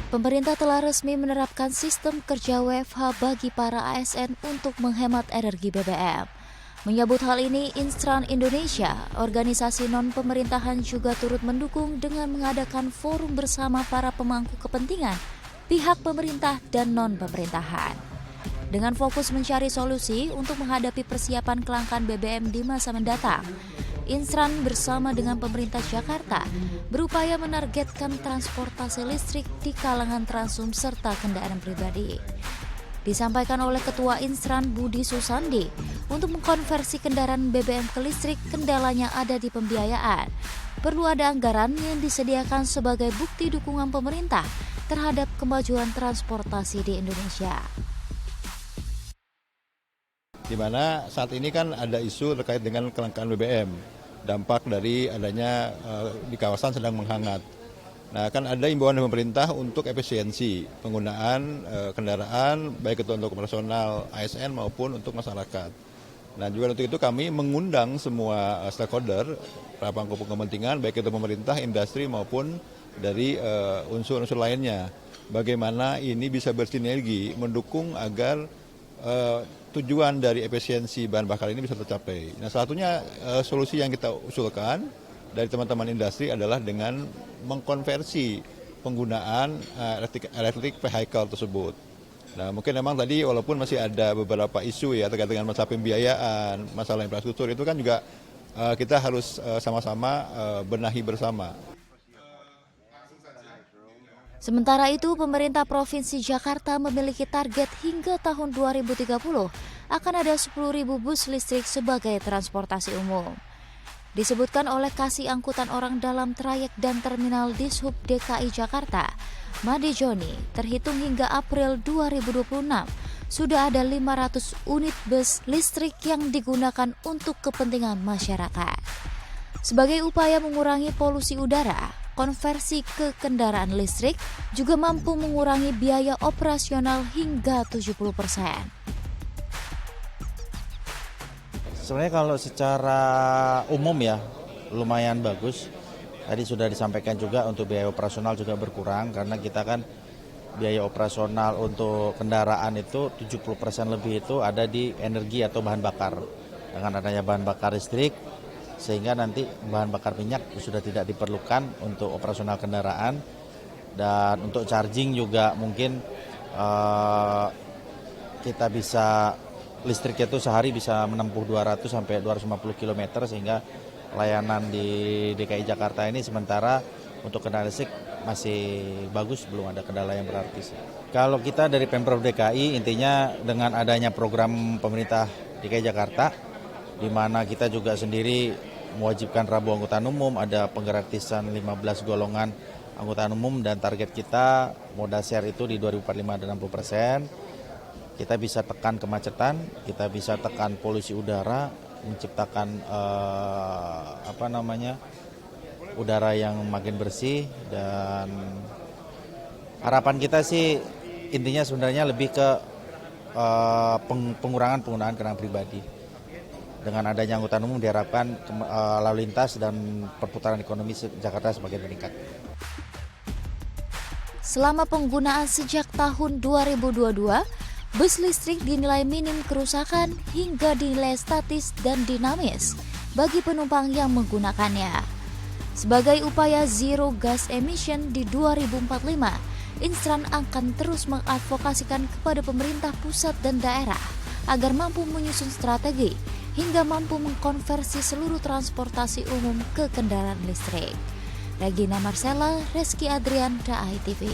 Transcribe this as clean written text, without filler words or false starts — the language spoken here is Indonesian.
Pemerintah telah resmi menerapkan sistem kerja WFH bagi para ASN untuk menghemat energi BBM. Menyambut hal ini, Instran Indonesia, organisasi non-pemerintahan juga turut mendukung dengan mengadakan forum bersama para pemangku kepentingan, pihak pemerintah dan non-pemerintahan. Dengan fokus mencari solusi untuk menghadapi persiapan kelangkaan BBM di masa mendatang, Instran bersama dengan pemerintah Jakarta berupaya menargetkan transportasi listrik di kalangan transum serta kendaraan pribadi. Disampaikan oleh Ketua Instran Budi Susandi, untuk mengkonversi kendaraan BBM ke listrik kendalanya ada di pembiayaan. Perlu ada anggaran yang disediakan sebagai bukti dukungan pemerintah terhadap kemajuan transportasi di Indonesia. Di mana saat ini kan ada isu terkait dengan kelangkaan BBM, dampak dari adanya di kawasan sedang menghangat. Nah, kan ada imbauan dari pemerintah untuk efisiensi penggunaan kendaraan, baik itu untuk operasional ASN maupun untuk masyarakat. Nah, juga untuk itu kami mengundang semua stakeholder, para pangku kepentingan, baik itu pemerintah, industri maupun dari unsur-unsur lainnya. Bagaimana ini bisa bersinergi mendukung agar tujuan dari efisiensi bahan bakar ini bisa tercapai. Nah, salah satunya solusi yang kita usulkan dari teman-teman industri adalah dengan mengkonversi penggunaan electric vehicle tersebut. Nah, mungkin memang tadi walaupun masih ada beberapa isu ya terkait dengan masalah pembiayaan, masalah infrastruktur, itu kan juga kita harus sama-sama benahi bersama. Sementara itu, pemerintah Provinsi Jakarta memiliki target hingga tahun 2030 akan ada 10.000 bus listrik sebagai transportasi umum. Disebutkan oleh Kasih Angkutan Orang dalam Trayek dan Terminal Dishub DKI Jakarta, Made Joni, terhitung hingga April 2026, sudah ada 500 unit bus listrik yang digunakan untuk kepentingan masyarakat. Sebagai upaya mengurangi polusi udara, konversi ke kendaraan listrik juga mampu mengurangi biaya operasional hingga 70%. Sebenarnya kalau secara umum ya lumayan bagus. Tadi sudah disampaikan juga untuk biaya operasional juga berkurang karena kita kan biaya operasional untuk kendaraan itu 70% lebih itu ada di energi atau bahan bakar. Dengan adanya bahan bakar listrik sehingga nanti bahan bakar minyak sudah tidak diperlukan untuk operasional kendaraan, dan untuk charging juga mungkin kita bisa listriknya itu sehari bisa menempuh 200 sampai 250 km sehingga layanan di DKI Jakarta ini sementara untuk kendaraan listrik masih bagus, belum ada kendala yang berarti sih. Kalau kita dari Pemprov DKI intinya dengan adanya program pemerintah DKI Jakarta di mana kita juga sendiri mewajibkan Rabu angkutan umum, ada penggratisan 15 golongan angkutan umum dan target kita moda share itu di 2045 ada 60%. Kita bisa tekan kemacetan, kita bisa tekan polusi udara, menciptakan udara yang makin bersih, dan harapan kita sih intinya sebenarnya lebih ke pengurangan penggunaan kendaraan pribadi. Dengan adanya angkutan umum diharapkan lalu lintas dan perputaran ekonomi Jakarta semakin meningkat. Selama penggunaan sejak tahun 2022, bus listrik dinilai minim kerusakan hingga dinilai statis dan dinamis bagi penumpang yang menggunakannya. Sebagai upaya zero gas emission di 2045, Instran akan terus mengadvokasikan kepada pemerintah pusat dan daerah agar mampu menyusun strategi hingga mampu mengkonversi seluruh transportasi umum ke kendaraan listrik. Regina Marcella, Reski Adrian, DAI TV.